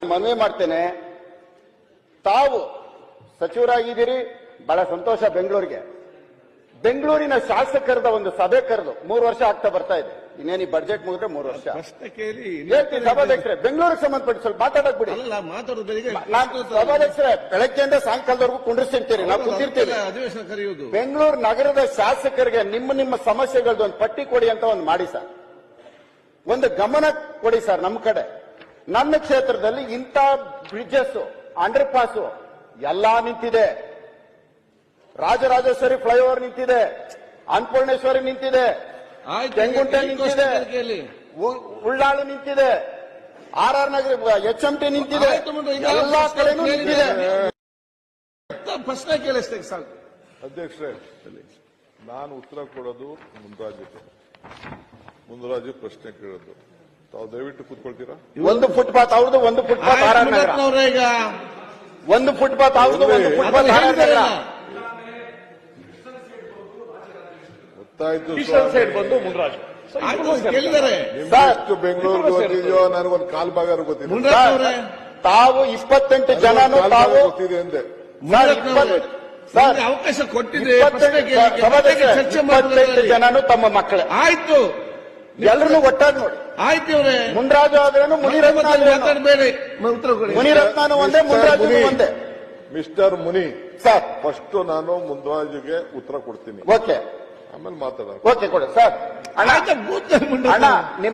ಮನವಿ ಮಾಡ್ತೇನೆ, ತಾವು ಸಚಿವರಾಗಿದ್ದೀರಿ, ಬಹಳ ಸಂತೋಷ. ಬೆಂಗಳೂರಿನ ಶಾಸಕರದ ಒಂದು ಸಭೆ ಕರೆದು 3 ವರ್ಷ ಆಗ್ತಾ ಬರ್ತಾ ಇದೆ. ಇನ್ನೇನು ಬಜೆಟ್ ಮುಗಿದ್ರೆ 3 ವರ್ಷ ಹೇಳ್ತೀನಿ. ಸಭಾಧ್ಯಕ್ಷರೇ, ಬೆಂಗಳೂರಿಗೆ ಸಂಬಂಧಪಟ್ಟ ಸ್ವಲ್ಪ ಮಾತಾಡಕ್ ಬಿಡಿ. ಸಭಾಧ್ಯಕ್ಷರೇ, ಬೆಳಗ್ಗೆಯಿಂದ ಸಾಯಂಕಾಲದವರೆಗೂ ಕುಂಡ್ರಿಸಿರ್ತೀರಿ, ನಾವು ಕೂತಿರ್ತೀವಿ. ಬೆಂಗಳೂರು ನಗರದ ಶಾಸಕರಿಗೆ ನಿಮ್ಮ ಸಮಸ್ಯೆಗಳದ್ದು ಒಂದು ಪಟ್ಟಿ ಕೊಡಿ ಅಂತ ಒಂದು ಮಾಡಿ ಸರ್, ಒಂದು ಗಮನ ಕೊಡಿ ಸರ್. ನಮ್ಮ ಕಡೆ, ನನ್ನ ಕ್ಷೇತ್ರದಲ್ಲಿ ಇಂಥ ಬ್ರಿಡ್ಜಸ್, ಅಂಡರ್ ಪಾಸ್ ಎಲ್ಲಾ ನಿಂತಿದೆ. ರಾಜರಾಜೇಶ್ವರಿ ಫ್ಲೈಓವರ್ ನಿಂತಿದೆ, ಅನ್ನಪೂರ್ಣೇಶ್ವರಿ ನಿಂತಿದೆ, ಚೆಂಗುಂಟೆ ನಿಂತಿದೆ, ಉಳ್ಳಾಳು ನಿಂತಿದೆ, RR ನಗರ HMT ನಿಂತಿದೆ, ಎಲ್ಲಾ ಕಡೆನೂ ನಿಂತಿದೆ. ಪ್ರಶ್ನೆ ಕೇಳಿಸ್ತೇನೆ ಸರ್. ಅಧ್ಯಕ್ಷರೇ, ನಾನು ಉತ್ತರ ಕೊಡೋದು ಮುಂದರಾಜು ಪ್ರಶ್ನೆ ಕೇಳೋದು. ತಾವು ದಯವಿಟ್ಟು ಕೂತ್ಕೊಳ್ತೀರಾ? ಒಂದು ಫುಟ್ಪಾತ್ ಅವ್ರದ್ದು, ಒಂದು ಫುಟ್ಪಾತ್ RR ನಗರ, ಈಗ ಒಂದು ಫುಟ್ಪಾತ್ ಅವ್ರದ್ದು, ಒಂದು ಫುಟ್ಪಾತ್ RR ನಗರ. ಗೊತ್ತಾಯ್ತು ಬಂದು ಮುನ್ರಾಜು ಕೇಳಿದ್ದಾರೆ. ಎಷ್ಟು ಬೆಂಗಳೂರು ಗೊತ್ತಿದೆಯೋ ನನಗೊಂದು ಕಾಲ್ ಭಾಗ ಗೊತ್ತಿದೆ. ತಾವು 28 ಜನನು ತಾವು ಗೊತ್ತಿದೆ ಅಂದೆ. ಅವಕಾಶ ಕೊಟ್ಟಿದೆ. 28 ಜನನು ತಮ್ಮ ಮಕ್ಕಳೇ. ಆಯ್ತು, ಎಲ್ಲರನ್ನು ಒಟ್ಟಾಗಿ ನೋಡಿ. ಆಯ್ತು ಇವ್ರೆ, ಮುನ್ರಾಜು ಆದ್ರೇನು, ಮುನಿರತ್ನ ಮಾತಾಡಬೇಡಿ, ಮುನಿರತ್ನನು ಒಂದೇ, ಮುನ್ರಾಜು ಒಂದೇ. ಮಿಸ್ಟರ್ ಮುನಿ ಸರ್, ಫಸ್ಟ್ ನಾನು ಮುಂದರಾಜುಗೆ ಉತ್ತರ ಕೊಡ್ತೀನಿ, ಓಕೆ, ಆಮೇಲೆ ಮಾತಾಡ. ಓಕೆ ಕೊಡಿ ಸರ್. ಅಣ್ಣ, ಆಯ್ತು, ಅಣ್ಣ